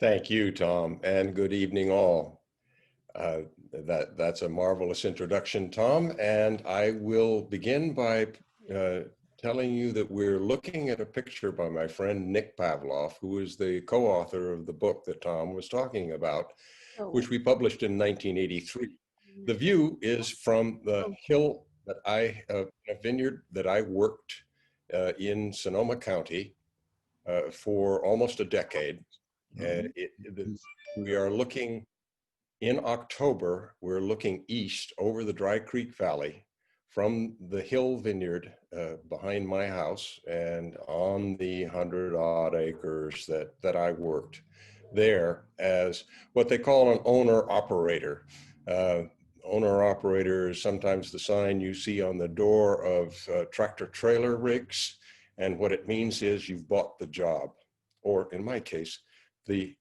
Thank you, Tom, and good evening all. That's a marvelous introduction, Tom, and I will begin by telling you that we're looking at a picture by my friend Nick Pavlov, who is the co-author of the book that Tom was talking about, which we published in 1983. The view is from the hill that a vineyard that I worked in Sonoma County for almost a decade. We are looking, in October, we're looking east over the Dry Creek Valley from the hill vineyard behind my house and on the 100-odd acres that I worked there as what they call an owner-operator. Owner-operator is sometimes the sign you see on the door of tractor-trailer rigs, and what it means is you've bought the job, or in my case, the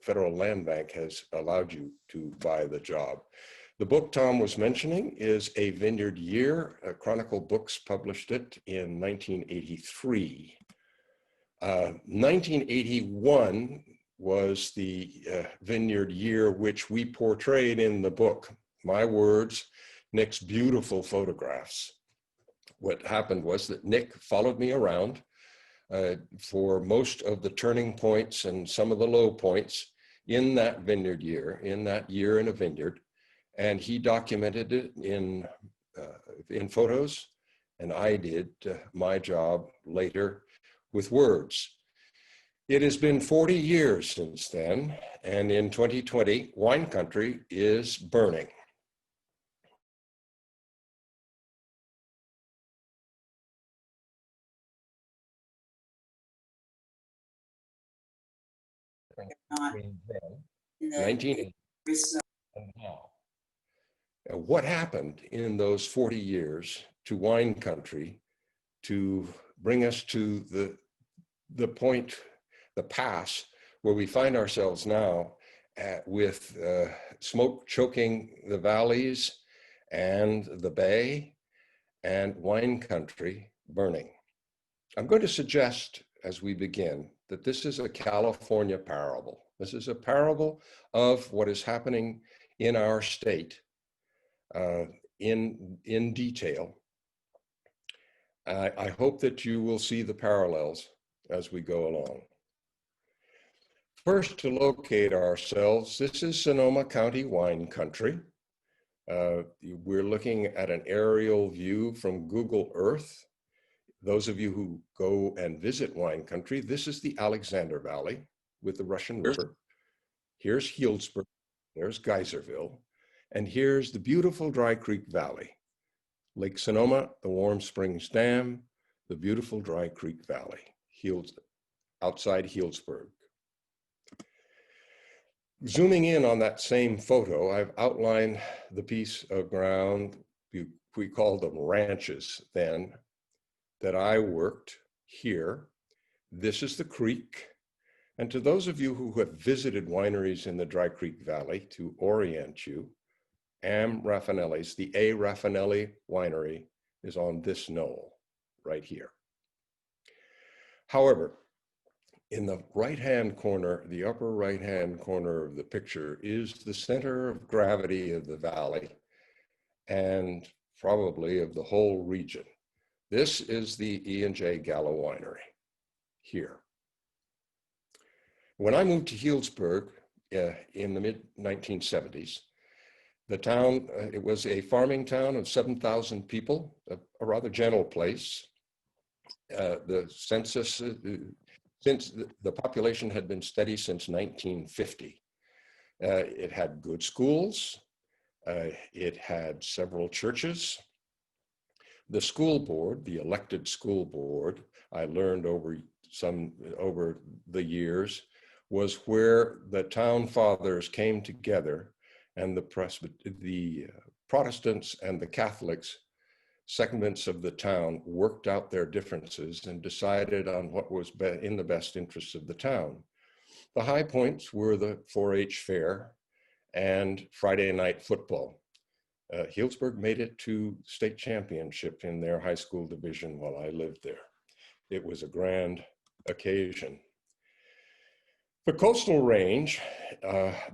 Federal Land Bank has allowed you to buy the job. The book Tom was mentioning is A Vineyard Year. Chronicle Books published it in 1983. 1981 was the vineyard year which we portrayed in the book. My words, Nick's beautiful photographs. What happened was that Nick followed me around for most of the turning points and some of the low points in that vineyard year, in that year in a vineyard. And he documented it in photos, and I did my job later with words. It has been 40 years since then, and in 2020, wine country is burning. Between then, 1980 and now. What happened in those 40 years to wine country to bring us to the point, the pass, where we find ourselves now with smoke choking the valleys and the bay and wine country burning? I'm going to suggest as we begin that this is a California parable. This is a parable of what is happening in our state in detail. I hope that you will see the parallels as we go along. First, to locate ourselves, this is Sonoma County wine country. We're looking at an aerial view from Google Earth. Those of you who go and visit wine country, this is the Alexander Valley with the Russian River. Here's Healdsburg, there's Geyserville, and here's the beautiful Dry Creek Valley. Lake Sonoma, the Warm Springs Dam, the beautiful Dry Creek Valley, outside Healdsburg. Zooming in on that same photo, I've outlined the piece of ground, we called them ranches then, that I worked here. This is the creek. And to those of you who have visited wineries in the Dry Creek Valley, to orient you, Am Raffinelli's, the A. Raffinelli winery is on this knoll right here. However, in the right-hand corner, the upper right-hand corner of the picture is the center of gravity of the valley and probably of the whole region. This is the E&J Gallo Winery here. When I moved to Healdsburg in the mid-1970s, the town, it was a farming town of 7,000 people, a rather gentle place. The census, since the population had been steady since 1950. It had good schools. It had several churches. The school board, the elected school board, I learned over the years, was where the town fathers came together and the Protestants and the Catholics, segments of the town, worked out their differences and decided on what was in the best interests of the town. The high points were the 4-H fair and Friday night football. Healdsburg made it to state championship in their high school division while I lived there. It was a grand occasion. The coastal range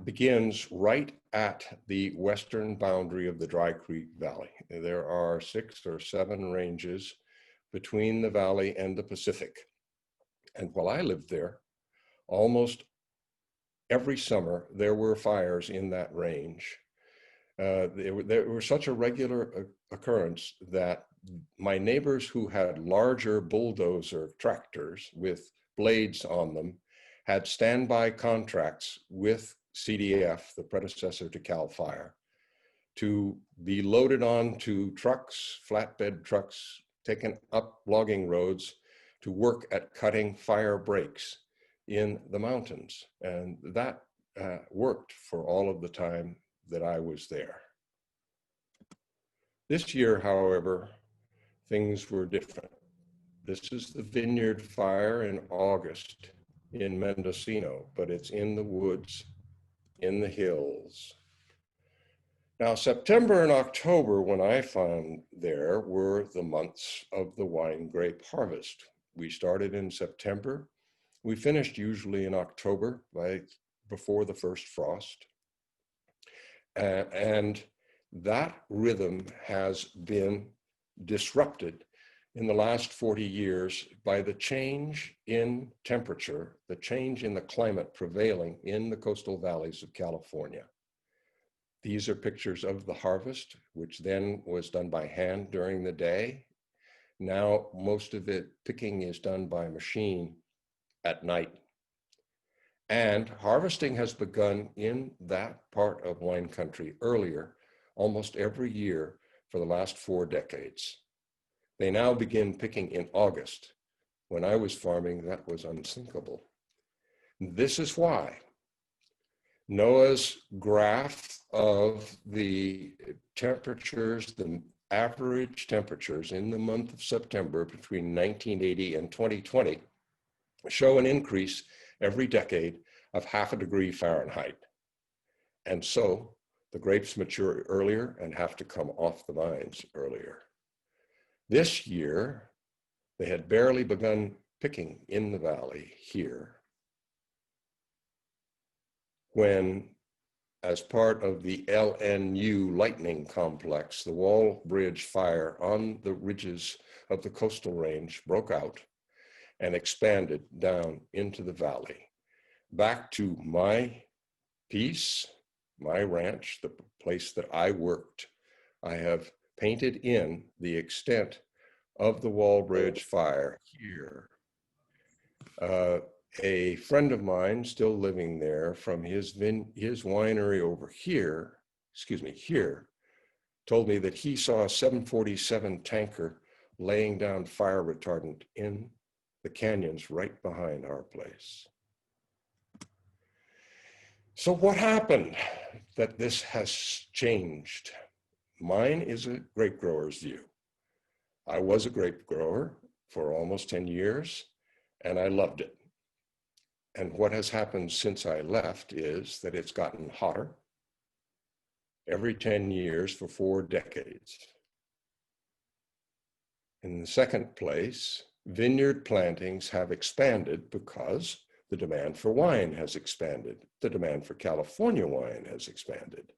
begins right at the western boundary of the Dry Creek Valley. There are 6 or 7 ranges between the valley and the Pacific. And while I lived there, almost every summer there were fires in that range. They were such a regular occurrence that my neighbors who had larger bulldozer tractors with blades on them had standby contracts with CDF, the predecessor to CAL FIRE, to be loaded onto trucks, flatbed trucks, taken up logging roads to work at cutting fire breaks in the mountains. And that worked for all of the time that I was there. This year, however, things were different. This is the Vineyard fire in August in Mendocino, but it's in the woods, in the hills. Now, September and October, when I found there, were the months of the wine grape harvest. We started in September. We finished usually in October, before the first frost. And that rhythm has been disrupted in the last 40 years by the change in temperature, the change in the climate prevailing in the coastal valleys of California. These are pictures of the harvest, which then was done by hand during the day. Now, most of it picking is done by machine at night. And harvesting has begun in that part of wine country earlier, almost every year for the last 4 decades. They now begin picking in August. When I was farming, that was unthinkable. This is why Noah's graph of the temperatures, the average temperatures in the month of September between 1980 and 2020 show an increase every decade of 0.5 degree Fahrenheit. And so the grapes mature earlier and have to come off the vines earlier. This year, they had barely begun picking in the valley here when, as part of the LNU lightning complex, the Walbridge fire on the ridges of the coastal range broke out and expanded down into the valley. Back to my piece, my ranch, the place that I worked, I have painted in the extent of the Walbridge fire here. A friend of mine still living there from his winery over here, here, told me that he saw a 747 tanker laying down fire retardant in the canyons right behind our place. So what happened that this has changed? Mine is a grape grower's view. I was a grape grower for almost 10 years, and I loved it. And what has happened since I left is that it's gotten hotter every 10 years for 4 decades. In the second place, vineyard plantings have expanded because the demand for wine has expanded. The demand for California wine has expanded.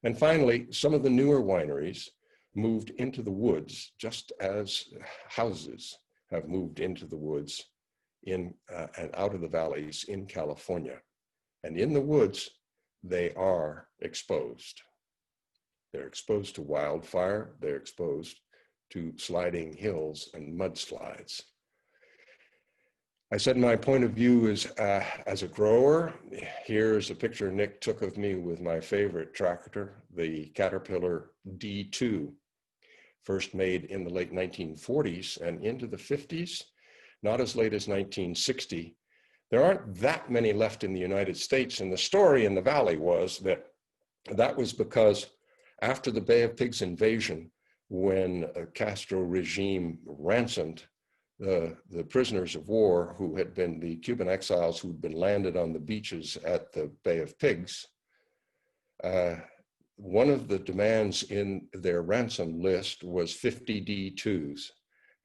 And finally, some of the newer wineries moved into the woods, just as houses have moved into the woods and out of the valleys in California. And in the woods, they are exposed. They're exposed to wildfire. They're exposed to sliding hills and mudslides. I said my point of view is as a grower. Here's a picture Nick took of me with my favorite tractor, the Caterpillar D2, first made in the late 1940s and into the 50s, not as late as 1960. There aren't that many left in the United States, and the story in the valley was that that was because after the Bay of Pigs invasion, when Castro regime ransomed the prisoners of war who had been the Cuban exiles who'd been landed on the beaches at the Bay of Pigs, one of the demands in their ransom list was 50 D2s.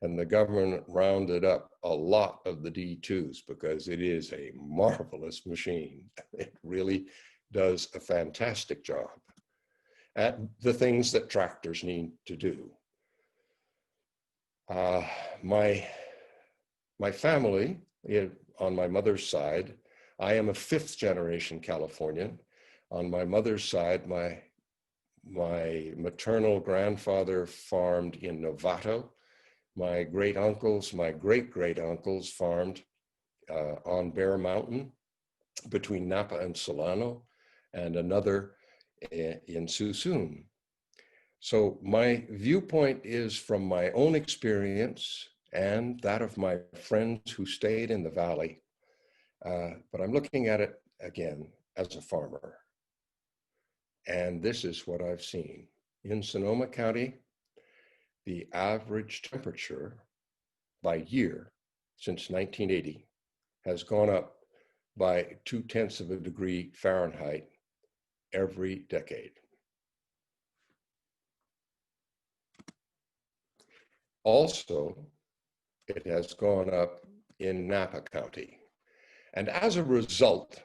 And the government rounded up a lot of the D2s because it is a marvelous machine. It really does a fantastic job at the things that tractors need to do. My family, on my mother's side, I am a 5th generation Californian. On my mother's side, my maternal grandfather farmed in Novato. My great-uncles, my great-great-uncles farmed on Bear Mountain between Napa and Solano, and another in Suisun. So my viewpoint is from my own experience and that of my friends who stayed in the valley, but I'm looking at it again as a farmer. And this is what I've seen. In Sonoma County, the average temperature by year since 1980 has gone up by 0.2 degrees Fahrenheit every decade. Also, it has gone up in Napa County. And as a result,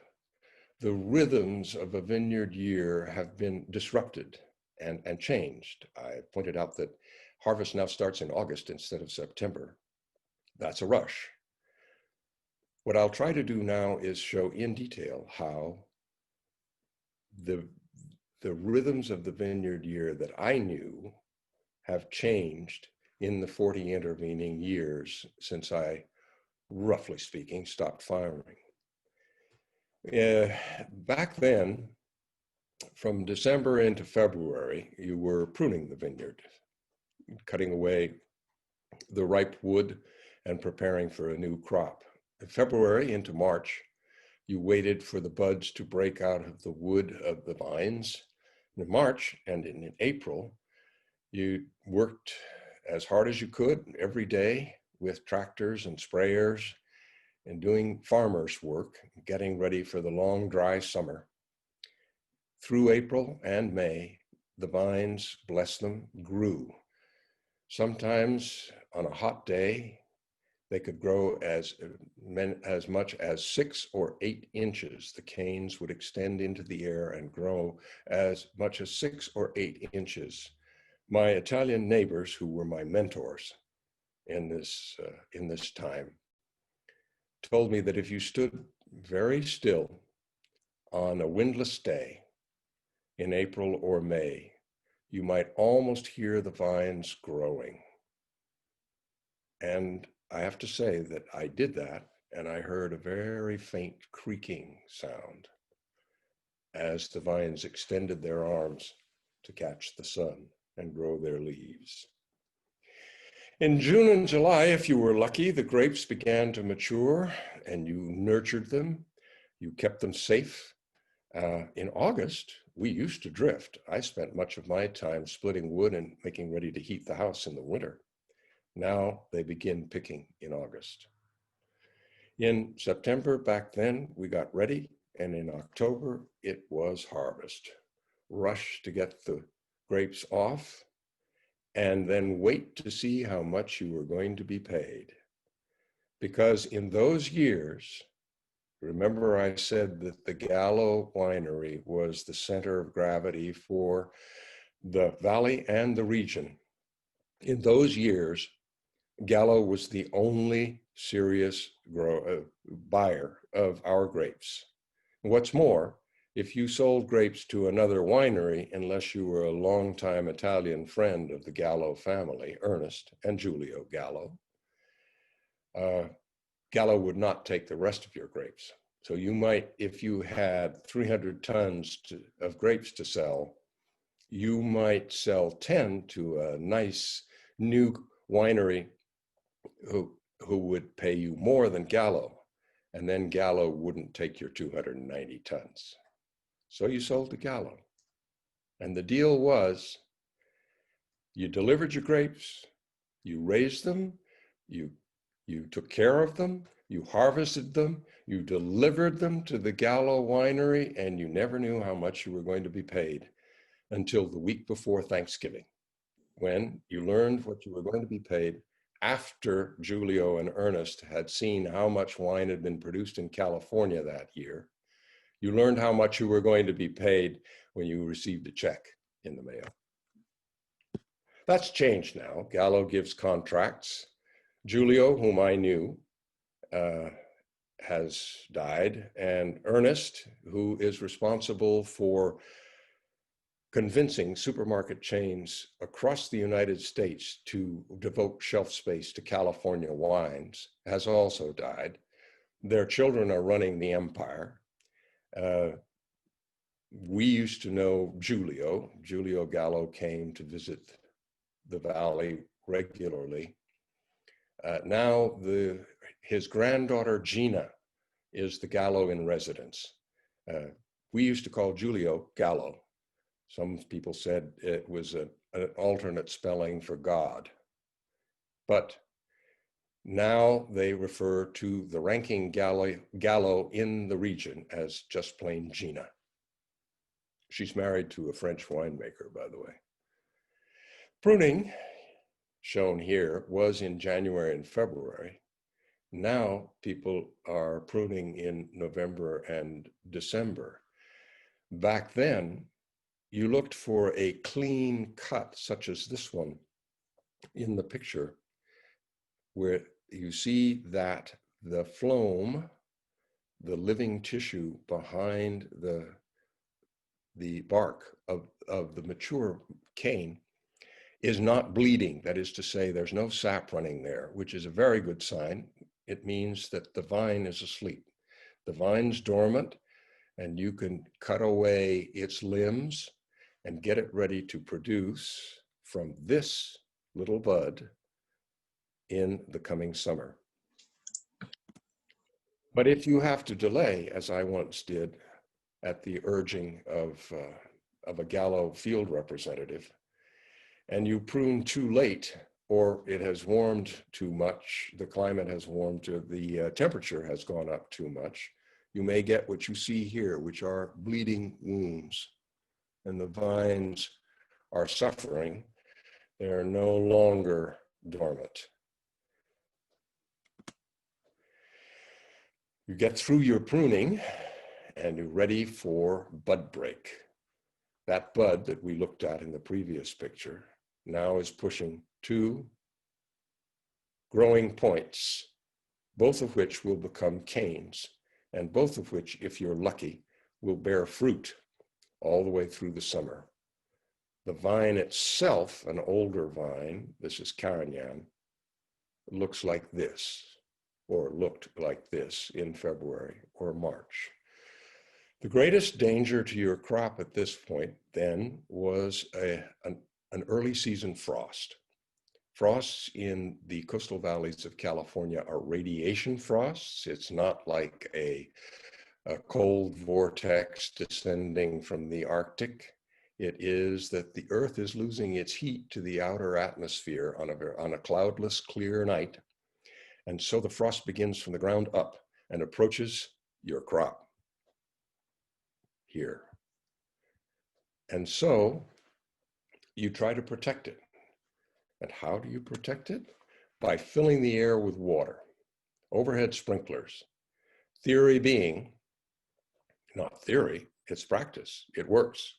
the rhythms of a vineyard year have been disrupted and changed. I pointed out that harvest now starts in August instead of September. That's a rush. What I'll try to do now is show in detail how the rhythms of the vineyard year that I knew have changed in the 40 intervening years since I, roughly speaking, stopped farming. Back then, from December into February, you were pruning the vineyard, cutting away the ripe wood and preparing for a new crop. In February into March, you waited for the buds to break out of the wood of the vines. In March and in April, you worked as hard as you could every day with tractors and sprayers and doing farmers' work, getting ready for the long, dry summer. Through April and May, the vines, bless them, grew. Sometimes on a hot day, they could grow as much as 6 or 8 inches. The canes would extend into the air and grow as much as 6 or 8 inches. My Italian neighbors, who were my mentors in this time, told me that if you stood very still on a windless day in April or May, you might almost hear the vines growing. And I have to say that I did that, and I heard a very faint creaking sound as the vines extended their arms to catch the sun and grow their leaves. In June and July, if you were lucky, the grapes began to mature and you nurtured them. You kept them safe. In August, we used to drift. I spent much of my time splitting wood and making ready to heat the house in the winter. Now they begin picking in August. In September, back then, we got ready, and in October, it was harvest. Rush to get the grapes off, and then wait to see how much you were going to be paid. Because in those years, remember I said that the Gallo winery was the center of gravity for the valley and the region. In those years, Gallo was the only serious buyer of our grapes. What's more, if you sold grapes to another winery, unless you were a longtime Italian friend of the Gallo family, Ernest and Giulio Gallo, Gallo would not take the rest of your grapes. So you might, if you had 300 tons of grapes to sell, you might sell 10 to a nice new winery who would pay you more than Gallo, and then Gallo wouldn't take your 290 tons. So you sold to Gallo. And the deal was, you delivered your grapes, you raised them, you took care of them, you harvested them, you delivered them to the Gallo winery, and you never knew how much you were going to be paid until the week before Thanksgiving, when you learned what you were going to be paid after Julio and Ernest had seen how much wine had been produced in California that year. You learned how much you were going to be paid when you received a check in the mail. That's changed now. Gallo gives contracts. Julio, whom I knew, has died, and Ernest, who is responsible for convincing supermarket chains across the United States to devote shelf space to California wines, has also died. Their children are running the empire. We used to know Julio. Julio Gallo came to visit the valley regularly. Now his granddaughter Gina is the Gallo in residence. We used to call Julio Gallo. Some people said it was an alternate spelling for God. But now they refer to the ranking Gallo in the region as just plain Gina. She's married to a French winemaker, by the way. Pruning, shown here, was in January and February. Now people are pruning in November and December. Back then, you looked for a clean cut, such as this one in the picture, where you see that the phloem, the living tissue behind the bark of the mature cane, is not bleeding. That is to say, there's no sap running there, which is a very good sign. It means that the vine is asleep. The vine's dormant, and you can cut away its limbs and get it ready to produce from this little bud in the coming summer. But if you have to delay, as I once did at the urging of a Gallo field representative, and you prune too late, or it has warmed too much, the climate has warmed, the temperature has gone up too much, you may get what you see here, which are bleeding wounds. And the vines are suffering. They are no longer dormant. You get through your pruning and you're ready for bud break. That bud that we looked at in the previous picture now is pushing 2 growing points, both of which will become canes, and both of which, if you're lucky, will bear fruit all the way through the summer. The vine itself, an older vine, this is Carignan, looks like this, or looked like this in February or March. The greatest danger to your crop at this point then was an early season frost. Frosts in the coastal valleys of California are radiation frosts. It's not like a cold vortex descending from the Arctic. It is that the earth is losing its heat to the outer atmosphere on a cloudless, clear night. And so the frost begins from the ground up and approaches your crop here. And so you try to protect it. And how do you protect it? By filling the air with water, overhead sprinklers. Theory being, not theory, it's practice, it works.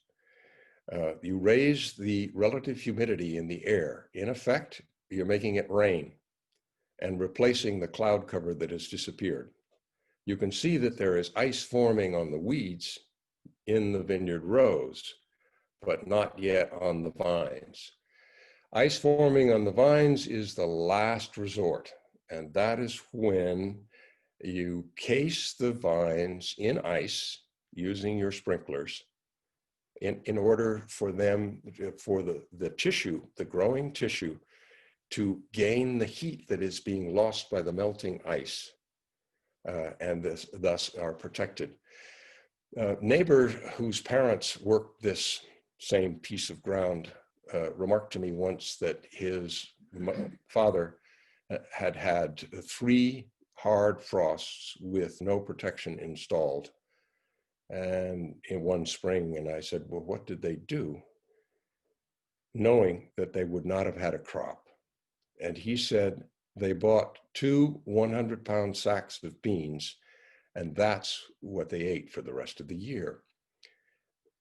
You raise the relative humidity in the air. In effect, you're making it rain and replacing the cloud cover that has disappeared. You can see that there is ice forming on the weeds in the vineyard rows, but not yet on the vines. Ice forming on the vines is the last resort, and that is when you case the vines in ice using your sprinklers in order for them, for the tissue, the growing tissue, to gain the heat that is being lost by the melting ice, and thus are protected. Neighbor whose parents worked this same piece of ground remarked to me once that his father had had 3 hard frosts with no protection installed, and in one spring. And I said, well, what did they do, knowing that they would not have had a crop? And he said, They bought 2 100-pound sacks of beans, and that's what they ate for the rest of the year.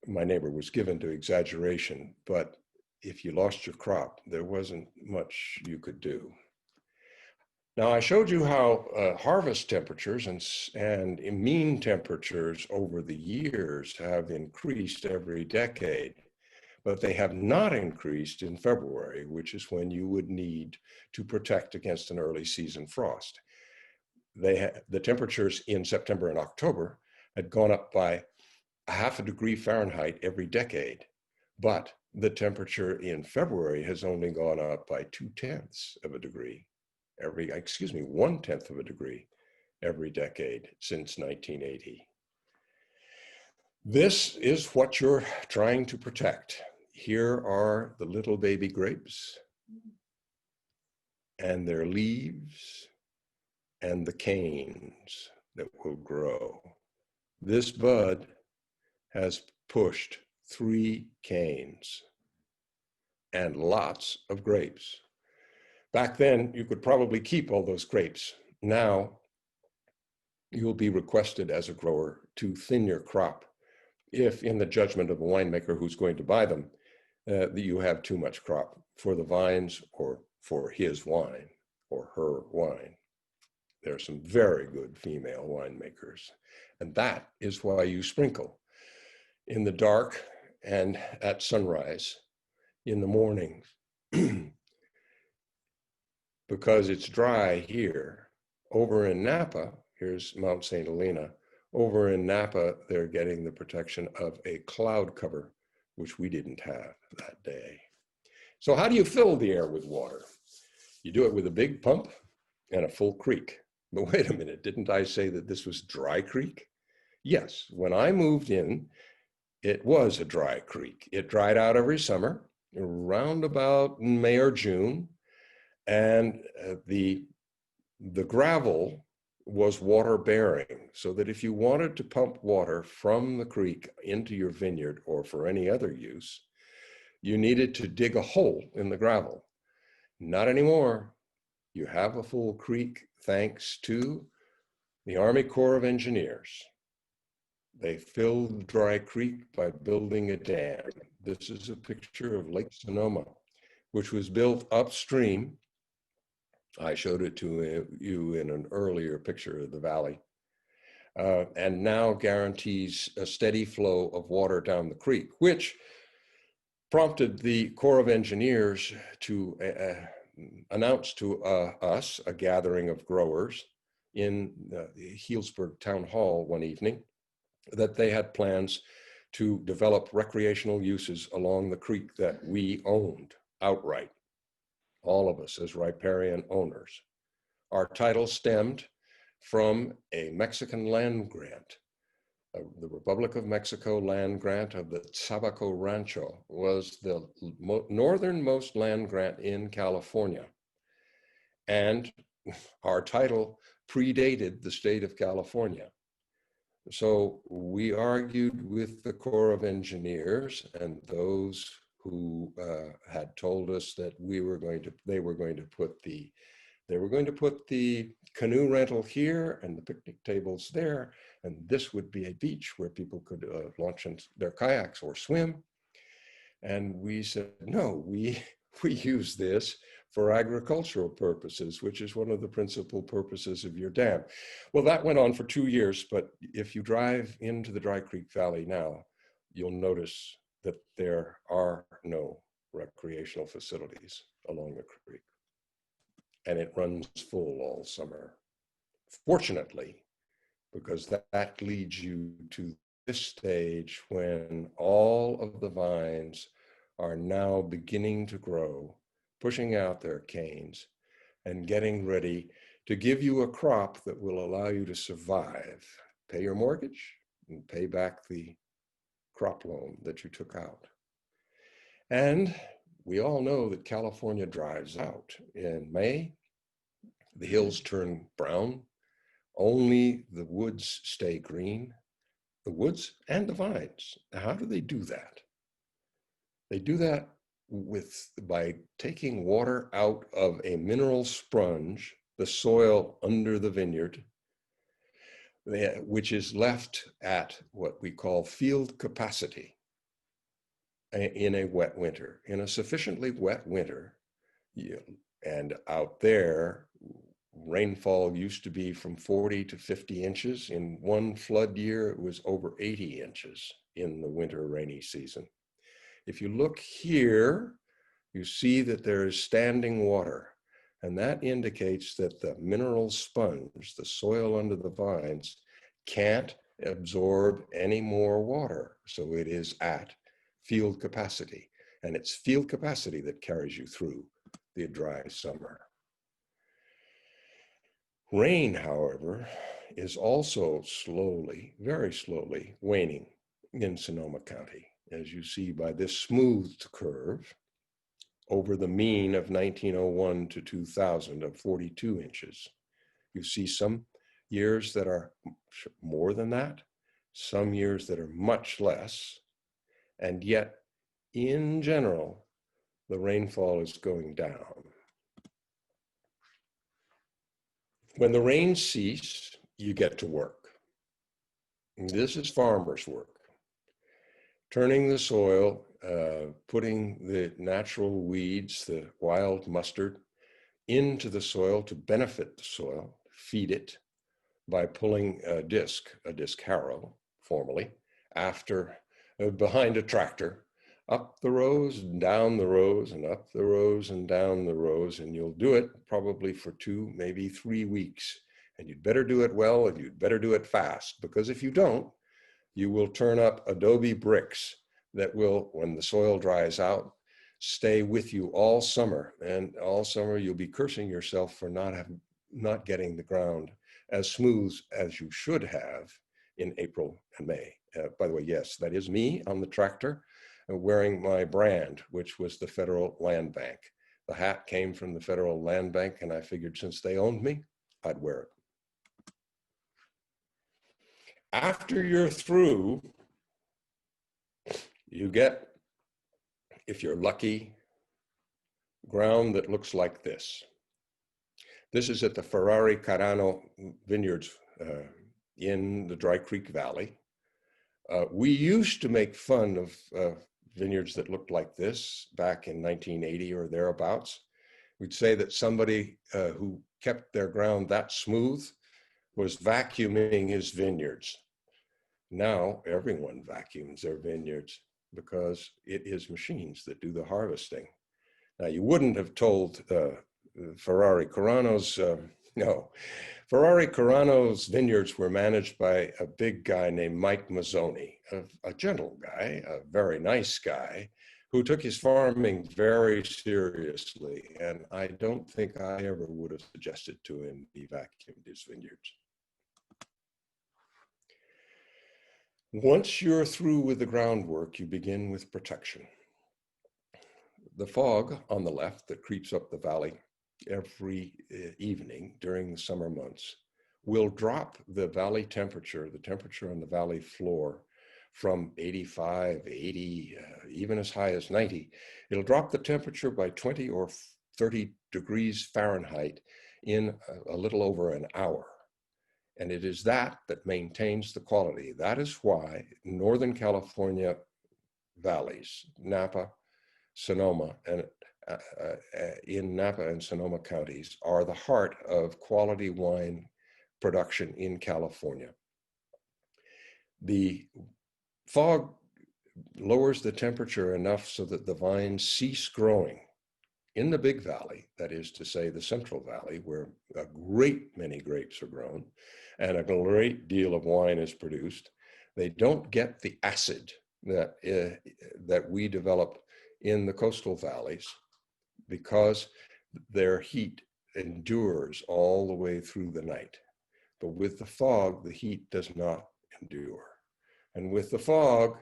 My neighbor was given to exaggeration, but if you lost your crop, there wasn't much you could do. Now, I showed you how harvest temperatures and mean temperatures over the years have increased every decade, but they have not increased in February, which is when you would need to protect against an early season frost. The temperatures in September and October had gone up by 0.5 degree Fahrenheit every decade, but the temperature in February has only gone up by 0.2 of a degree. 1/10 of a degree every decade since 1980. This is what you're trying to protect. Here are the little baby grapes and their leaves and the canes that will grow. This bud has pushed 3 canes and lots of grapes. Back then, you could probably keep all those grapes. Now, you'll be requested as a grower to thin your crop if, in the judgment of the winemaker who's going to buy them, you have too much crop for the vines or for his wine or her wine. There are some very good female winemakers, and that is why you sprinkle in the dark and at sunrise in the morning. Because it's dry here. Over in Napa, here's Mount St. Helena, over in Napa, they're getting the protection of a cloud cover, which we didn't have that day. So how do you fill the air with water? You do it with a big pump and a full creek. But wait a minute, didn't I say that this was dry creek? Yes, when I moved in, it was a dry creek. It dried out every summer, around about May or June. And the gravel was water bearing, so that if you wanted to pump water from the creek into your vineyard or for any other use, you needed to dig a hole in the gravel. Not anymore. You have a full creek thanks to the Army Corps of Engineers. They filled Dry Creek by building a dam. This is a picture of Lake Sonoma, which was built upstream. I showed it to you in an earlier picture of the valley, and now guarantees a steady flow of water down the creek, which prompted the Corps of Engineers to announce to us, a gathering of growers in the Healdsburg Town Hall one evening, that they had plans to develop recreational uses along the creek that we owned outright. All of us as riparian owners. Our title stemmed from a Mexican land grant. The Republic of Mexico land grant of the Tabaco Rancho was the northernmost land grant in California. And our title predated the state of California. So we argued with the Corps of Engineers and those who had told us that they were going to put the canoe rental here and the picnic tables there, and this would be a beach where people could launch in their kayaks or swim. And we said, no, we use this for agricultural purposes, which is one of the principal purposes of your dam. Well, that went on for 2 years, but if you drive into the Dry Creek Valley now, you'll notice that there are no recreational facilities along the creek, and it runs full all summer. Fortunately, because that leads you to this stage when all of the vines are now beginning to grow, pushing out their canes and getting ready to give you a crop that will allow you to survive, pay your mortgage, and pay back the crop loan that you took out. And we all know that California dries out. In May, the hills turn brown. Only the woods stay green, the woods and the vines. Now, how do they do that? They do that by taking water out of a mineral sponge, the soil under the vineyard, which is left at what we call field capacity in a wet winter. In a sufficiently wet winter, and out there, rainfall used to be from 40 to 50 inches. In one flood year, it was over 80 inches in the winter rainy season. If you look here, you see that there is standing water, and that indicates that the mineral sponge, the soil under the vines, can't absorb any more water. So it is at field capacity, and it's field capacity that carries you through the dry summer. Rain, however, is also slowly, very slowly waning in Sonoma County, as you see by this smoothed curve over the mean of 1901 to 2000 of 42 inches. You see some years that are more than that, some years that are much less, and yet, in general, the rainfall is going down. When the rains cease, you get to work. And this is farmers' work. Turning the soil, putting the natural weeds, the wild mustard, into the soil to benefit the soil, feed it by pulling a disc harrow, formerly, behind a tractor, up the rows and down the rows and up the rows and down the rows, and you'll do it probably for 2, maybe 3 weeks. And you'd better do it well, and you'd better do it fast, because if you don't, you will turn up adobe bricks that will, when the soil dries out, stay with you all summer. And all summer you'll be cursing yourself for not getting the ground as smooth as you should have in April and May. By the way, yes, that is me on the tractor, wearing my brand, which was the Federal Land Bank. The hat came from the Federal Land Bank, and I figured since they owned me, I'd wear it. After you're through, you get, if you're lucky, ground that looks like this. This is at the Ferrari Carano Vineyards in the Dry Creek Valley. We used to make fun of vineyards that looked like this back in 1980 or thereabouts. We'd say that somebody who kept their ground that smooth was vacuuming his vineyards. Now everyone vacuums their vineyards because it is machines that do the harvesting. Now you wouldn't have told Ferrari Carano's, no. Ferrari Carano's vineyards were managed by a big guy named Mike Mazzoni, a gentle guy, a very nice guy, who took his farming very seriously. And I don't think I ever would have suggested to him he vacuumed his vineyards. Once you're through with the groundwork, you begin with protection. The fog on the left that creeps up the valley every evening during the summer months will drop the valley temperature, the temperature on the valley floor, from 85, 80, even as high as 90. It'll drop the temperature by 20 or 30 degrees Fahrenheit in a little over an hour. And it is that that maintains the quality. That is why Northern California valleys, Napa, Sonoma, and in Napa and Sonoma counties are the heart of quality wine production in California. The fog lowers the temperature enough so that the vines cease growing in the Big Valley, that is to say the Central Valley, where a great many grapes are grown and a great deal of wine is produced. They don't get the acid that we develop in the coastal valleys because their heat endures all the way through the night. But with the fog, the heat does not endure. And with the fog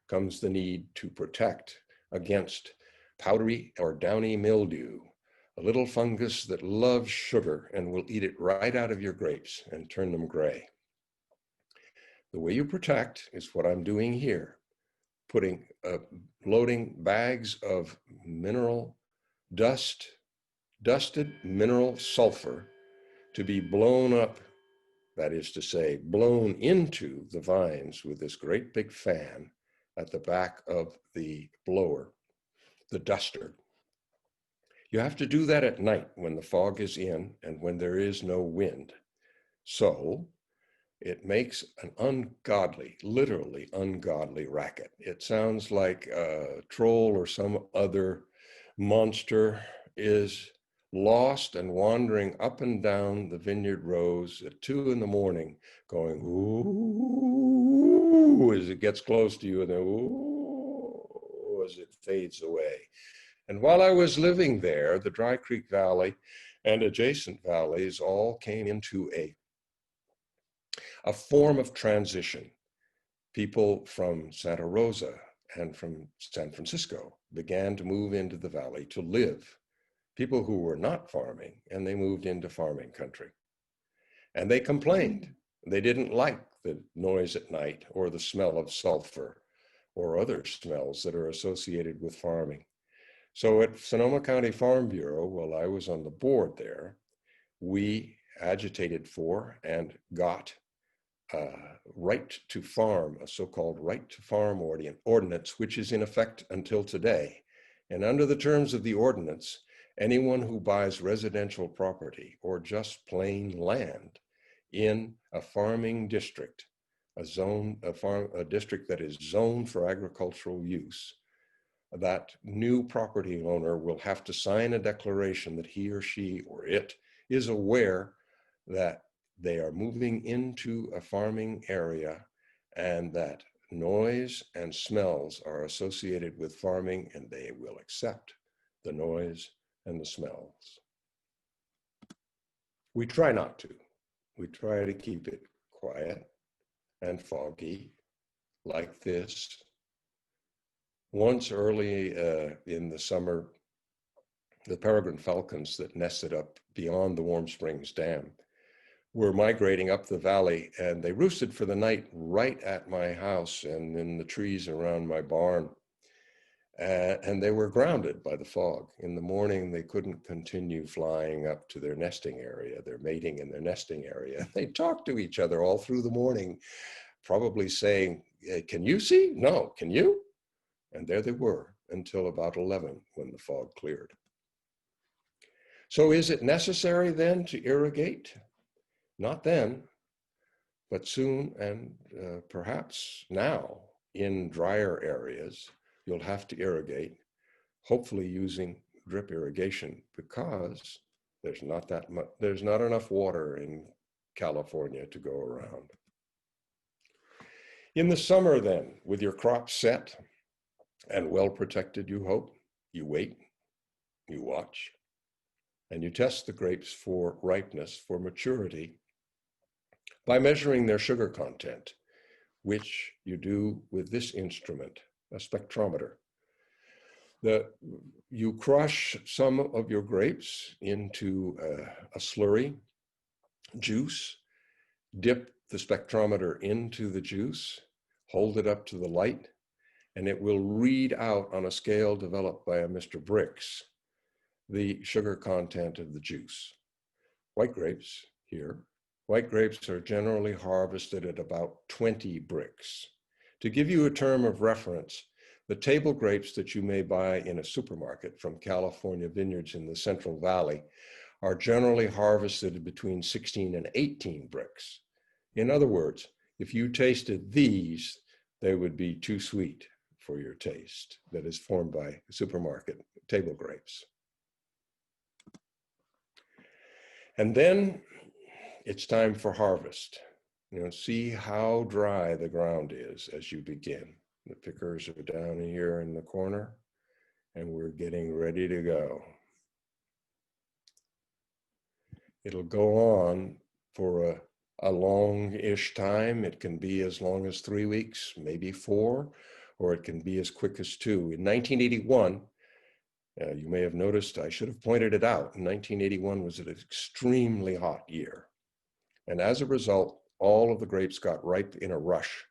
comes the need to protect against powdery or downy mildew, a little fungus that loves sugar and will eat it right out of your grapes and turn them gray. The way you protect is what I'm doing here. putting, loading bags of mineral dusted mineral sulfur to be blown up, that is to say, blown into the vines with this great big fan at the back of the blower, the duster. You have to do that at night when the fog is in and when there is no wind. So it makes an ungodly, literally ungodly racket. It sounds like a troll or some other monster is lost and wandering up and down the vineyard rows at 2 in the morning, going ooh as it gets close to you, and then ooh as it fades away. And while I was living there, the Dry Creek Valley and adjacent valleys all came into a form of transition. People from Santa Rosa and from San Francisco began to move into the valley to live. People who were not farming, and they moved into farming country. And they complained. They didn't like the noise at night or the smell of sulfur or other smells that are associated with farming. So at Sonoma County Farm Bureau, while I was on the board there, we agitated for and got right to farm, a so-called right to farm ordinance, which is in effect until today. And under the terms of the ordinance, anyone who buys residential property or just plain land in a farming district, a district that is zoned for agricultural use, that new property owner will have to sign a declaration that he or she or it is aware that they are moving into a farming area and that noise and smells are associated with farming, and they will accept the noise and the smells. We try not to. We try to keep it quiet and foggy like this. Once early in the summer, the peregrine falcons that nested up beyond the Warm Springs Dam were migrating up the valley, and they roosted for the night right at my house and in the trees around my barn. And they were grounded by the fog. In the morning, they couldn't continue flying up to their nesting area, their mating in their nesting area. They talked to each other all through the morning, probably saying, can you see? No, can you? And there they were until about 11 when the fog cleared. So is it necessary then to irrigate? Not then, but soon, and perhaps now in drier areas, you'll have to irrigate, hopefully using drip irrigation, because there's not enough water in California to go around. In the summer then, with your crops set and well protected, you hope, you wait, you watch, and you test the grapes for ripeness, for maturity, by measuring their sugar content, which you do with this instrument, a spectrometer. You crush some of your grapes into a slurry juice, dip the spectrometer into the juice, hold it up to the light, and it will read out on a scale developed by a Mr. Briggs the sugar content of the juice. White grapes here. White grapes are generally harvested at about 20 Brix. To give you a term of reference, the table grapes that you may buy in a supermarket from California vineyards in the Central Valley are generally harvested between 16 and 18 Brix. In other words, if you tasted these, they would be too sweet for your taste that is formed by supermarket table grapes. And then it's time for harvest. See how dry the ground is as you begin. The pickers are down here in the corner, and we're getting ready to go. It'll go on for a long-ish time. It can be as long as 3 weeks, maybe 4, or it can be as quick as 2. In 1981, you may have noticed, I should have pointed it out, 1981 was an extremely hot year. And as a result, all of the grapes got ripe in a rush.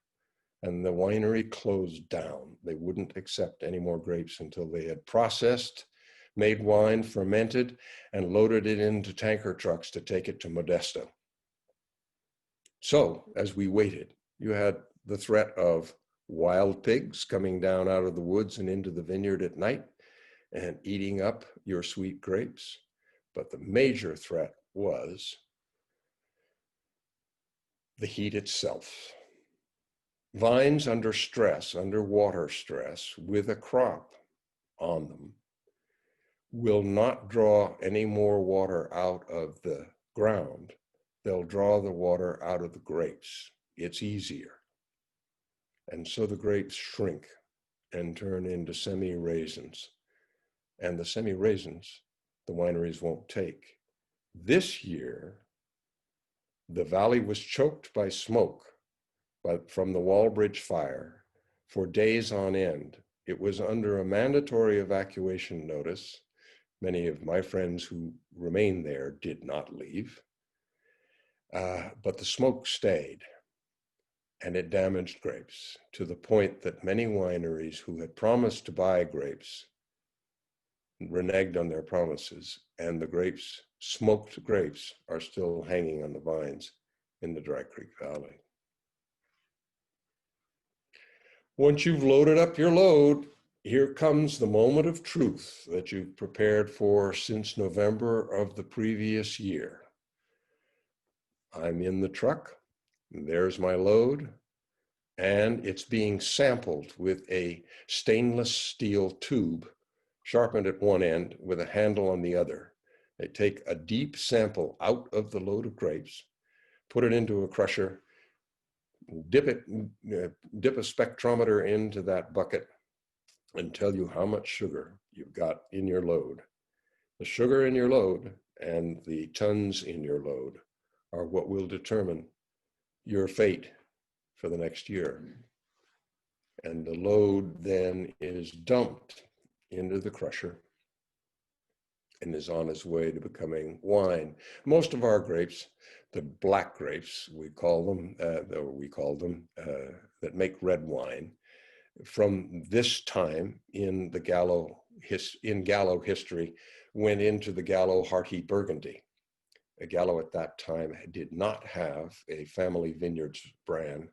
and the winery closed down. They wouldn't accept any more grapes until they had processed, made wine, fermented, and loaded it into tanker trucks to take it to Modesto. So as we waited, you had the threat of wild pigs coming down out of the woods and into the vineyard at night and eating up your sweet grapes. But the major threat was the heat itself. Vines under stress, under water stress, with a crop on them, will not draw any more water out of the ground. They'll draw the water out of the grapes. It's easier. And so the grapes shrink and turn into semi-raisins. And the semi-raisins, the wineries won't take. This year, the valley was choked by smoke from the Walbridge fire for days on end. It was under a mandatory evacuation notice. Many of my friends who remained there did not leave, but the smoke stayed, and it damaged grapes to the point that many wineries who had promised to buy grapes reneged on their promises, and the grapes, smoked grapes, are still hanging on the vines in the Dry Creek Valley. Once you've loaded up your load, here comes the moment of truth that you've prepared for since November of the previous year. I'm in the truck, and there's my load, and it's being sampled with a stainless steel tube sharpened at one end with a handle on the other. They take a deep sample out of the load of grapes, put it into a crusher, dip a spectrometer into that bucket, and tell you how much sugar you've got in your load. The sugar in your load and the tons in your load are what will determine your fate for the next year. And the load then is dumped into the crusher and is on its way to becoming wine. Most of our grapes, the black grapes, we call them, that make red wine, from this time in the Gallo history, went into the Gallo Hearty Burgundy. Gallo at that time did not have a family vineyards brand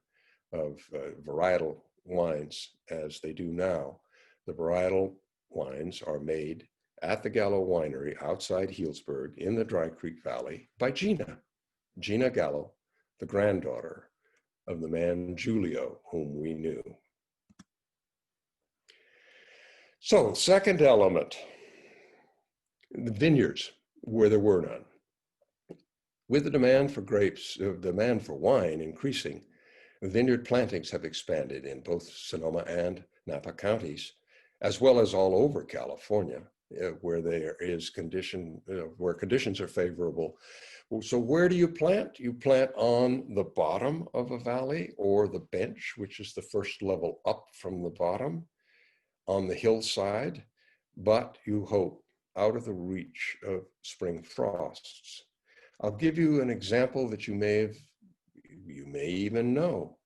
of varietal wines as they do now. The varietal wines are made at the Gallo winery outside Healdsburg in the Dry Creek Valley by Gina Gallo, the granddaughter of the man Giulio, whom we knew. So, second element, the vineyards where there were none. With the demand for grapes, demand for wine increasing, vineyard plantings have expanded in both Sonoma and Napa counties, as well as all over California, where there is where conditions are favorable. So where do you plant? You plant on the bottom of a valley or the bench, which is the first level up from the bottom on the hillside, but you hope out of the reach of spring frosts. I'll give you an example that you may even know.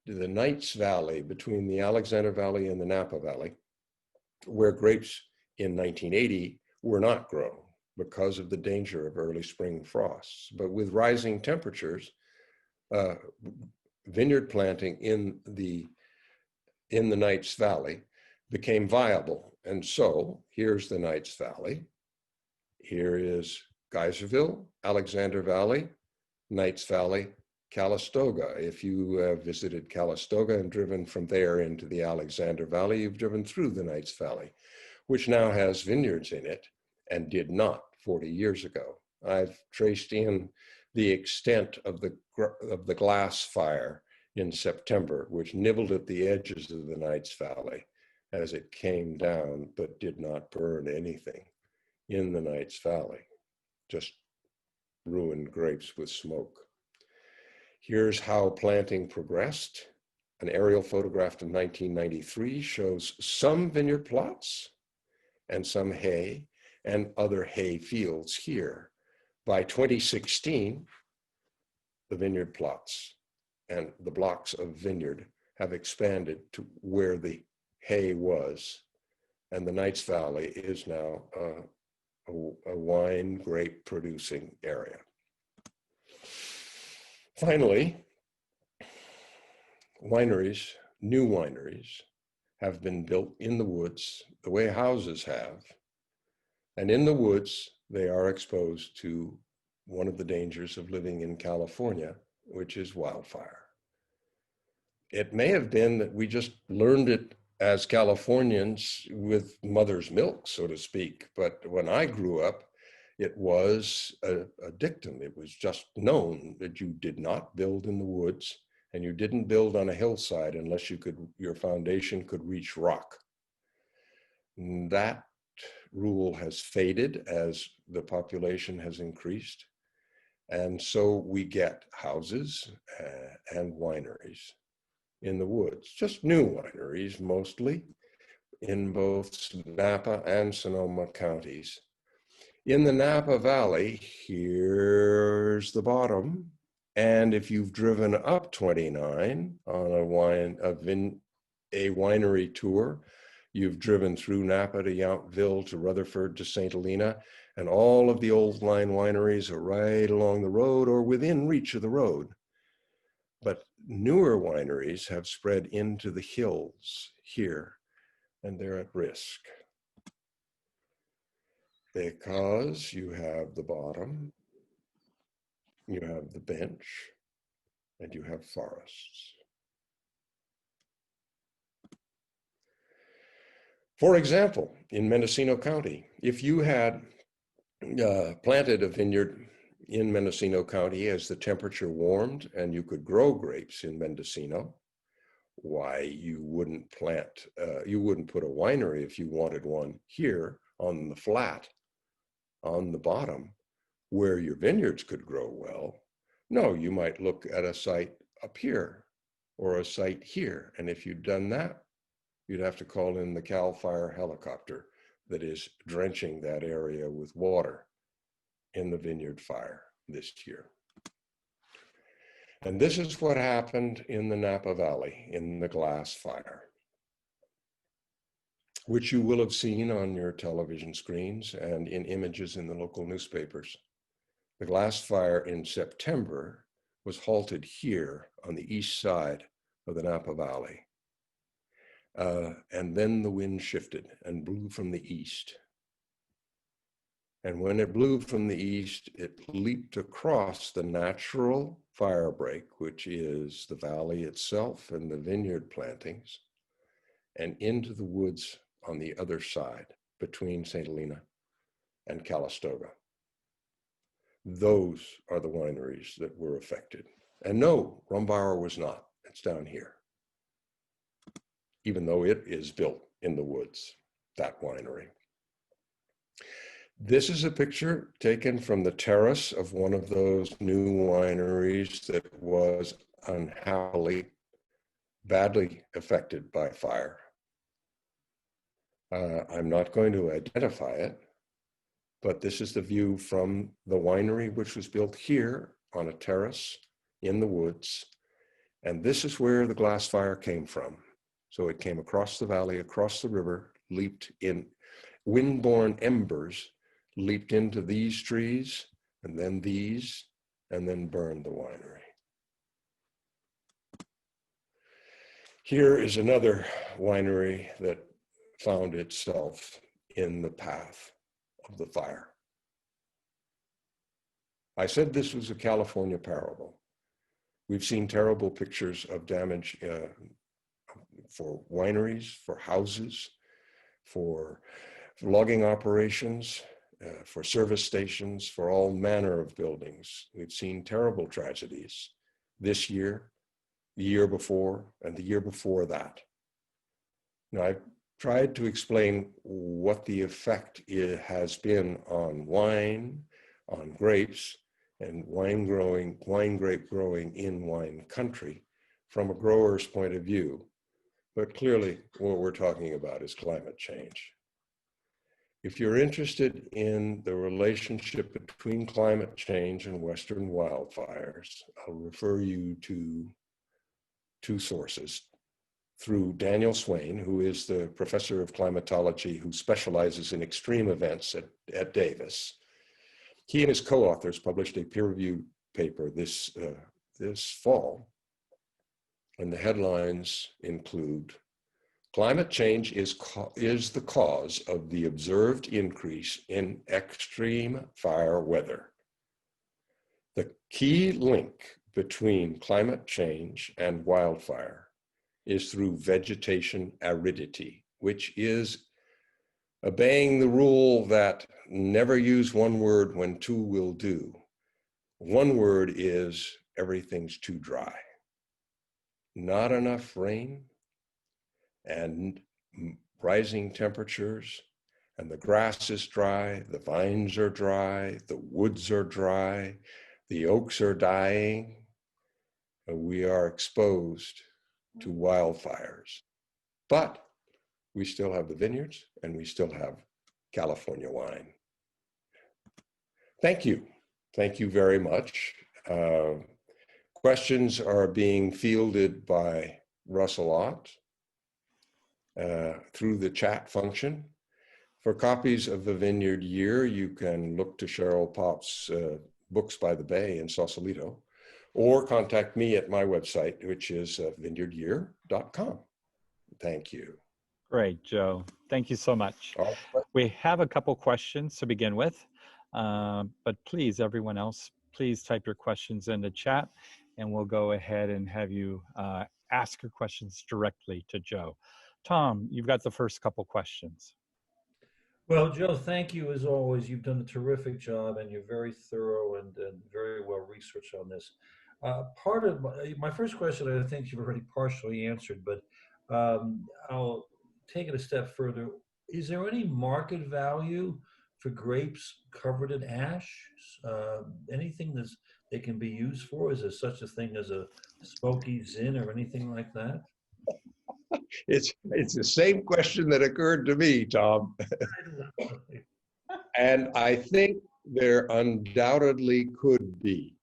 The Knights Valley between the Alexander Valley and the Napa Valley, where grapes in 1980 were not grown because of the danger of early spring frosts. But with rising temperatures, vineyard planting in the Knights Valley became viable. And so here's the Knights Valley. Here is Geyserville, Alexander Valley, Knights Valley, Calistoga. If you have visited Calistoga and driven from there into the Alexander Valley, you've driven through the Knights Valley, which now has vineyards in it and did not 40 years ago. I've traced in the extent of the glass fire in September, which nibbled at the edges of the Knights Valley as it came down, but did not burn anything in the Knights Valley, just ruined grapes with smoke. Here's how planting progressed. An aerial photograph of 1993 shows some vineyard plots and some hay and other hay fields here. By 2016, the vineyard plots and the blocks of vineyard have expanded to where the hay was, and the Knights Valley is now a wine grape producing area. Finally, wineries, new wineries, have been built in the woods the way houses have. And in the woods, they are exposed to one of the dangers of living in California, which is wildfire. It may have been that we just learned it as Californians with mother's milk, so to speak. But when I grew up, it was a dictum. It was just known that you did not build in the woods, and you didn't build on a hillside unless your foundation could reach rock. And that rule has faded as the population has increased. And so we get houses and wineries in the woods, just new wineries mostly, in both Napa and Sonoma counties. In the Napa Valley, here's the bottom. And if you've driven up 29 on a winery tour, you've driven through Napa to Yountville, to Rutherford, to St. Helena, and all of the old line wineries are right along the road or within reach of the road. But newer wineries have spread into the hills here, and they're at risk because you have the bottom, you have the bench, and you have forests. For example, in Mendocino County, if you had planted a vineyard in Mendocino County as the temperature warmed and you could grow grapes in Mendocino, why you wouldn't put a winery if you wanted one here on the flat, on the bottom, where your vineyards could grow well. No, you might look at a site up here or a site here. And if you'd done that, you'd have to call in the CAL FIRE helicopter that is drenching that area with water in the vineyard fire this year. And this is what happened in the Napa Valley in the glass fire, which you will have seen on your television screens and in images in the local newspapers. The glass fire in September was halted here on the east side of the Napa Valley. And then the wind shifted and blew from the east. And when it blew from the east, it leaped across the natural fire break, which is the valley itself and the vineyard plantings, and into the woods on the other side between St. Helena and Calistoga. Those are the wineries that were affected. And no, Rumbauer was not. It's down here, even though it is built in the woods, that winery. This is a picture taken from the terrace of one of those new wineries that was unhappily badly affected by fire. I'm not going to identify it, but this is the view from the winery, which was built here on a terrace in the woods. And this is where the glass fire came from. So it came across the valley, across the river, leaped in, wind-borne embers leaped into these trees, and then these, and then burned the winery. Here is another winery that found itself in the path of the fire. I said this was a California parable. We've seen terrible pictures of damage for wineries, for houses, for logging operations, for service stations, for all manner of buildings. We've seen terrible tragedies this year, the year before, and the year before that. Now, I've tried to explain what the effect has been on wine, on grapes, and wine grape growing in wine country from a grower's point of view. But clearly, what we're talking about is climate change. If you're interested in the relationship between climate change and Western wildfires, I'll refer you to two sources, through Daniel Swain, who is the professor of climatology who specializes in extreme events at Davis. He and his co-authors published a peer-reviewed paper this fall, and the headlines include, "Climate change is the cause of the observed increase in extreme fire weather. The key link between climate change and wildfire is through vegetation aridity, which is obeying the rule that never use one word when two will do. One word is everything's too dry. Not enough rain and rising temperatures, and the grass is dry, the vines are dry, the woods are dry, the oaks are dying, and we are exposed to wildfires. But we still have the vineyards and we still have California wine." Thank you. Thank you very much. Questions are being fielded by Russell Ott through the chat function. For copies of the Vineyard Year, you can look to Cheryl Pop's Books by the Bay in Sausalito, or contact me at my website, which is vineyardyear.com. Thank you. Great, Joe. Thank you so much. We have a couple questions to begin with, but please, everyone else, please type your questions in the chat, and we'll go ahead and have you ask your questions directly to Joe. Tom, you've got the first couple questions. Well, Joe, thank you as always. You've done a terrific job, and you're very thorough and very well researched on this. Part of my first question, I think you've already partially answered, but I'll take it a step further. Is there any market value for grapes covered in ash? Anything that they can be used for? Is there such a thing as a smoky zin or anything like that? It's the same question that occurred to me, Tom. And I think there undoubtedly could be.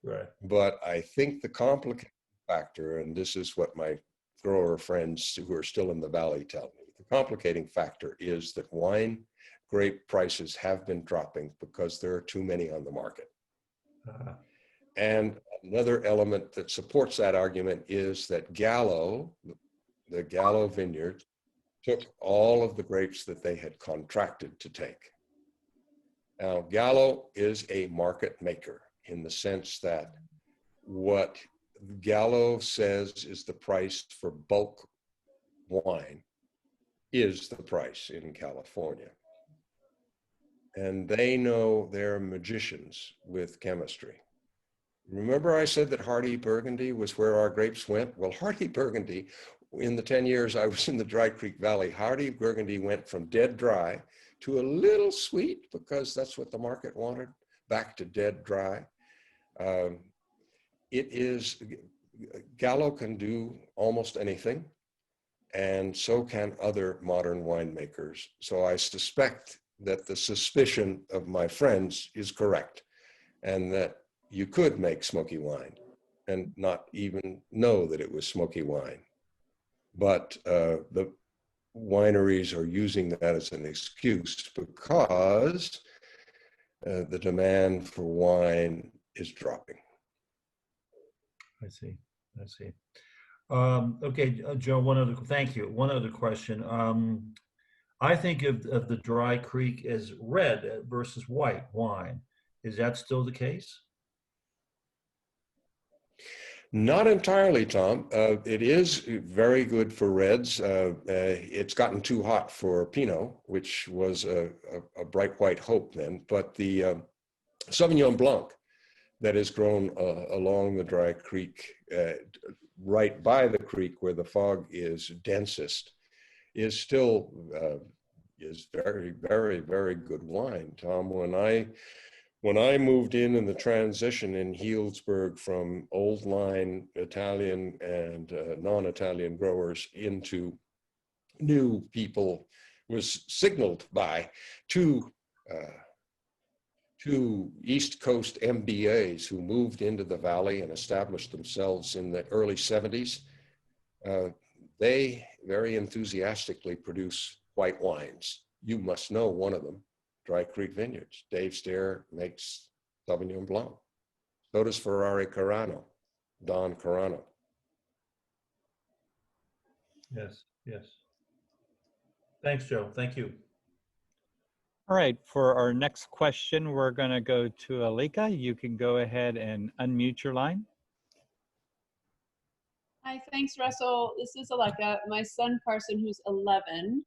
Right. But I think the complicating factor, and this is what my grower friends who are still in the valley tell me, the complicating factor is that wine grape prices have been dropping because there are too many on the market. And another element that supports that argument is that Gallo, the Gallo vineyard, took all of the grapes that they had contracted to take. Now, Gallo is a market maker in the sense that what Gallo says is the price for bulk wine is the price in California. And they know they're magicians with chemistry. Remember I said that Hardy Burgundy was where our grapes went? Well, Hardy Burgundy, in the 10 years I was in the Dry Creek Valley, Hardy Burgundy went from dead dry to a little sweet because that's what the market wanted, back to dead dry. Gallo can do almost anything, and so can other modern winemakers. So I suspect that the suspicion of my friends is correct, and that you could make smoky wine and not even know that it was smoky wine. But the wineries are using that as an excuse because the demand for wine is dropping. I see. Okay, Joe, thank you. One other question. I think of the Dry Creek as red versus white wine. Is that still the case? Not entirely, Tom. It is very good for reds. It's gotten too hot for Pinot, which was a bright white hope then. But the Sauvignon Blanc that is grown along the Dry Creek, right by the creek where the fog is densest, is still is very, very, very good wine, Tom. When I moved in the transition in Healdsburg from old line Italian and non-Italian growers into new people, was signaled by two East Coast MBAs who moved into the valley and established themselves in the early 70s. they very enthusiastically produce white wines. You must know one of them, Dry Creek Vineyards. Dave Stair makes Sauvignon Blanc. So does Ferrari Carano, Don Carano. Yes, yes. Thanks, Joe. Thank you. All right, for our next question, we're going to go to Alika. You can go ahead and unmute your line. Hi, thanks, Russell. This is Aleka. My son, Carson, who's 11,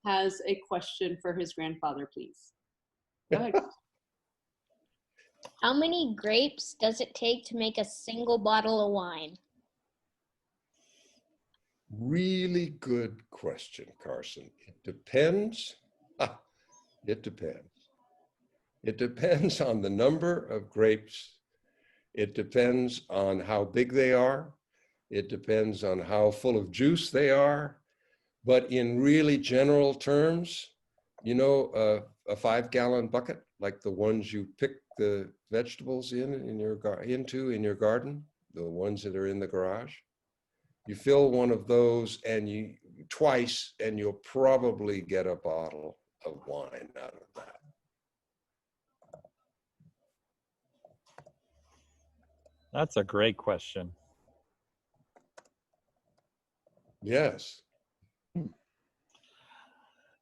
has a question for his grandfather, please. Go ahead. How many grapes does it take to make a single bottle of wine? Really good question, Carson. It depends. It depends. It depends on the number of grapes. It depends on how big they are. It depends on how full of juice they are. But in really general terms, you know, a 5-gallon bucket, like the ones you pick the vegetables in your garden, the ones that are in the garage. You fill one of those and twice, and you'll probably get a bottle of wine out of that. That's a great question. Yes.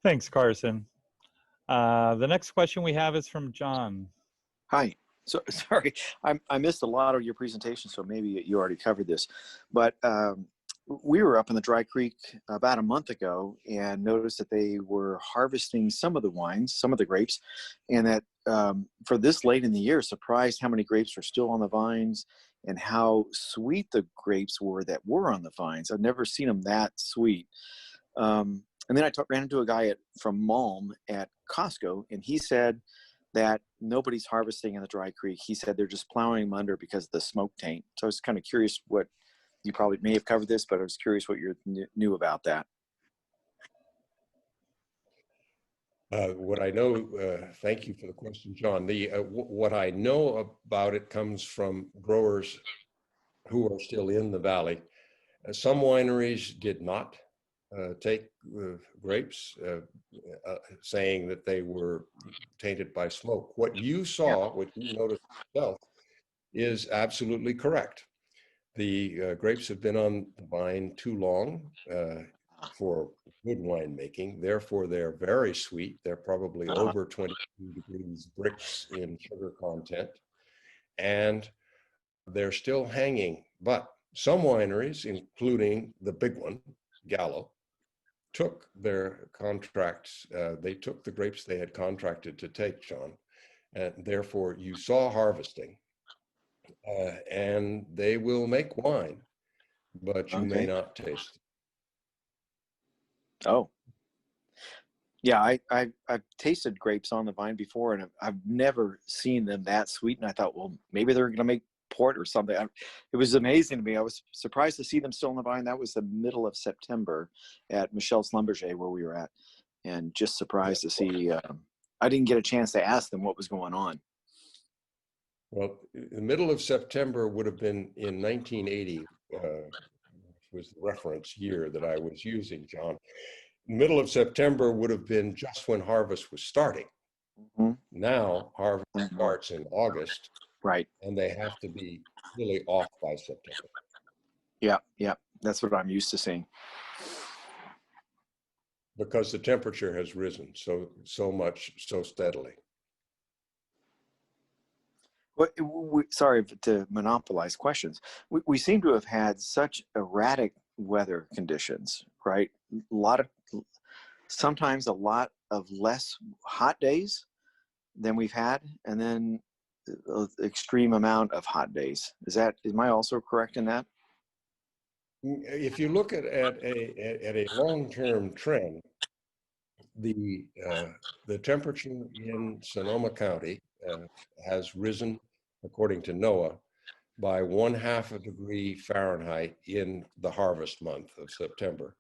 Thanks, Carson. The next question we have is from John. Hi. So sorry, I missed a lot of your presentation, so maybe you already covered this. But we were up in the Dry Creek about a month ago and noticed that they were harvesting some of the wines, some of the grapes, and that for this late in the year, surprised how many grapes were still on the vines and how sweet the grapes were that were on the vines. I've never seen them that sweet. And then I ran into a guy from Malm at Costco, and he said that nobody's harvesting in the Dry Creek. He said they're just plowing them under because of the smoke taint. So I was kind of curious what, you probably may have covered this, but I was curious what you knew about that. What I know, thank you for the question, John. What I know about it comes from growers who are still in the valley. Some wineries did not take grapes, saying that they were tainted by smoke. What you saw, what you noticed yourself, is absolutely correct. The grapes have been on the vine too long for good winemaking. Therefore, they're very sweet. They're probably over 22 degrees Brix in sugar content. And they're still hanging. But some wineries, including the big one, Gallo, took their contracts. They took the grapes they had contracted to take, John. And therefore, you saw harvesting. And they will make wine, but you may not taste it. Oh, yeah, I've tasted grapes on the vine before, and I've never seen them that sweet. And I thought, well, maybe they're going to make port or something. It was amazing to me. I was surprised to see them still on the vine. That was the middle of September at Michelle's Lumberger where we were at, and just surprised to see. I didn't get a chance to ask them what was going on. Well, the middle of September would have been in 1980, was the reference year that I was using, John. Middle of September would have been just when harvest was starting. Mm-hmm. Now harvest starts in August, right? And they have to be really off by September. Yeah, that's what I'm used to seeing. Because the temperature has risen so much, so steadily. Well, sorry to monopolize questions. We seem to have had such erratic weather conditions, right? Sometimes a lot of less hot days than we've had, and then an extreme amount of hot days. Am I also correct in that? If you look at a long-term trend, the temperature in Sonoma County has risen, according to NOAA, by 1/2 degree Fahrenheit in the harvest month of September,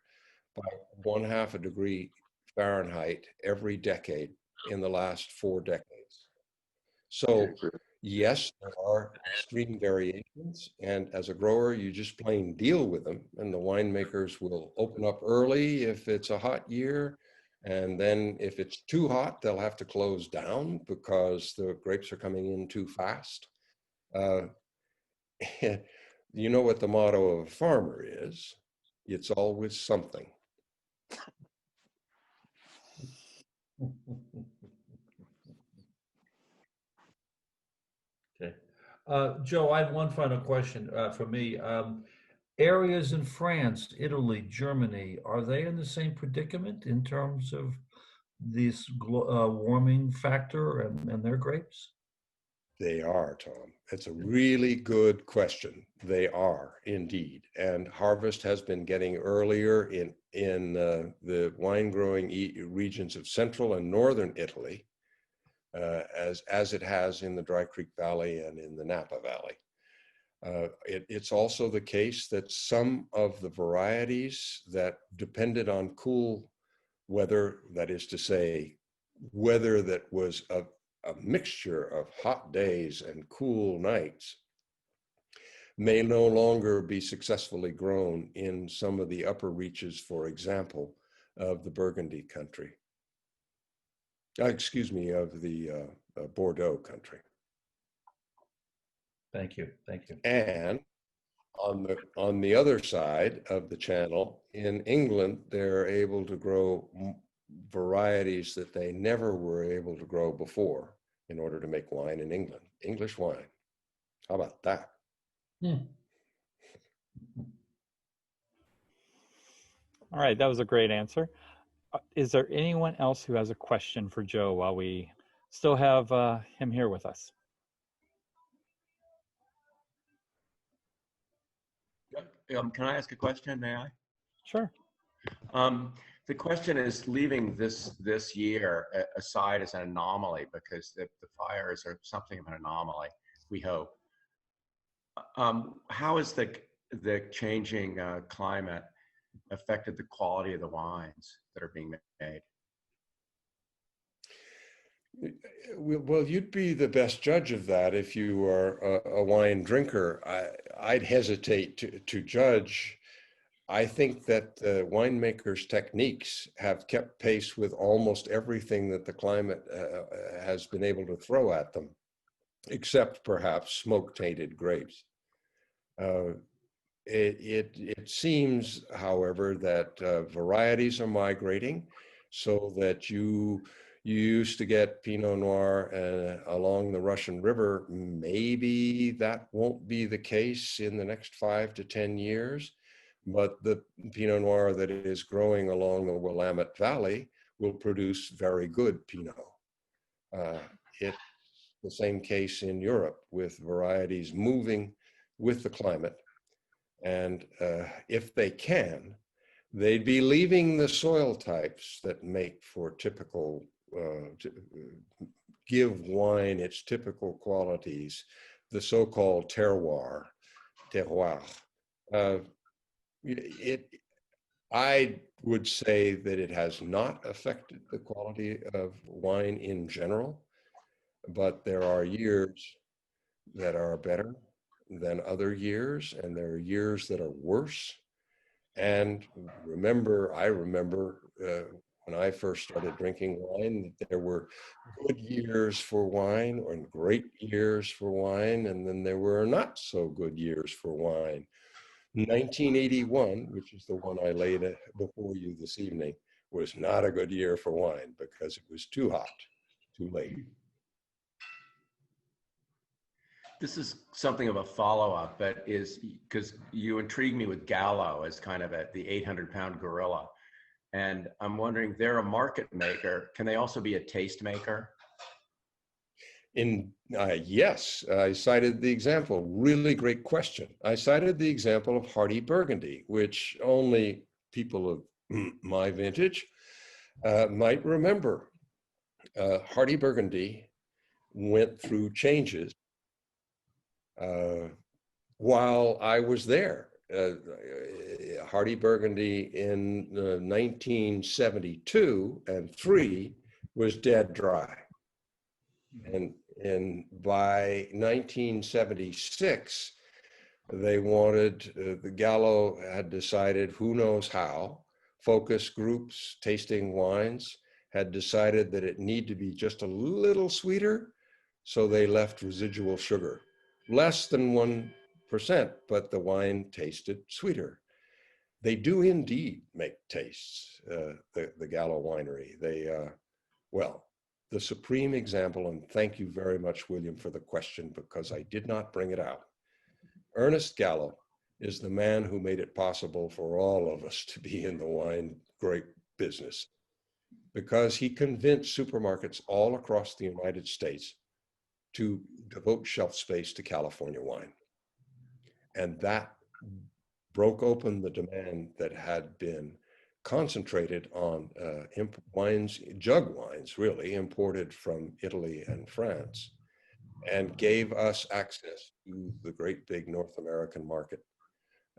by 1/2 degree Fahrenheit every decade in the last 4 decades. So Yes, there are extreme variations, and as a grower, you just plain deal with them, and the winemakers will open up early if it's a hot year, and then if it's too hot, they'll have to close down because the grapes are coming in too fast. Uh, you know what the motto of a farmer is? It's always something. Okay. Joe, I have one final question for me. Areas in France, Italy, Germany, are they in the same predicament in terms of this warming factor and their grapes? They are, Tom. It's a really good question. They are indeed, and harvest has been getting earlier in the wine growing regions of central and northern Italy, as it has in the Dry Creek Valley and in the Napa Valley. It's also the case that some of the varieties that depended on cool weather, that is to say, weather that was a mixture of hot days and cool nights, may no longer be successfully grown in some of the upper reaches, for example, of the Burgundy country. Excuse me, of the Bordeaux country. Thank you. Thank you. And on the other side of the channel, in England, they're able to grow varieties that they never were able to grow before in order to make wine in England, English wine. How about that? Hmm. All right, that was a great answer. Is there anyone else who has a question for Joe while we still have him here with us? Can I ask a question, may I? Sure. The question is, leaving this year aside as an anomaly, because the fires are something of an anomaly, we hope. How has the changing climate affected the quality of the wines that are being made? Well, you'd be the best judge of that if you are a wine drinker. I'd hesitate to judge. I think that the winemakers' techniques have kept pace with almost everything that the climate has been able to throw at them, except perhaps smoke-tainted grapes. It seems, however, that varieties are migrating so that you used to get Pinot Noir along the Russian River. Maybe that won't be the case in the next 5 to 10 years, but the Pinot Noir that is growing along the Willamette Valley will produce very good Pinot. It's the same case in Europe with varieties moving with the climate. And if they can, they'd be leaving the soil types that make for typical, give wine its typical qualities, the so-called terroir. I would say that it has not affected the quality of wine in general, but there are years that are better than other years, and there are years that are worse. And I remember when I first started drinking wine, that there were good years for wine or great years for wine, and then there were not so good years for wine. 1981, which is the one I laid before you this evening, was not a good year for wine because it was too hot, too late. This is something of a follow-up, but is because you intrigue me with Gallo as kind of the 800-pound gorilla. And I'm wondering, they're a market maker. Can they also be a taste maker? Yes, I cited the example. Really great question. I cited the example of Hardy Burgundy, which only people of my vintage might remember. Hardy Burgundy went through changes while I was there. Hardy Burgundy in 1972 and 3 was dead dry. And And by 1976, they wanted, the Gallo had decided, who knows how, focus groups tasting wines had decided that it needed to be just a little sweeter. So they left residual sugar, less than 1%, but the wine tasted sweeter. They do indeed make tastes, the Gallo winery. Well, the supreme example, and thank you very much, William, for the question, because I did not bring it out. Ernest Gallo is the man who made it possible for all of us to be in the wine grape business, because he convinced supermarkets all across the United States to devote shelf space to California wine. And that broke open the demand that had been concentrated on wines, jug wines, really, imported from Italy and France, and gave us access to the great big North American market.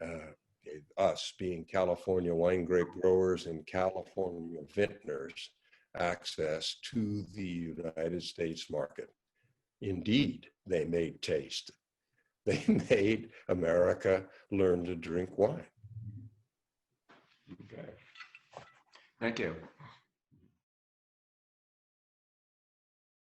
Gave us, being California wine grape growers and California vintners, access to the United States market. Indeed, they made taste. They made America learn to drink wine. Okay. Thank you.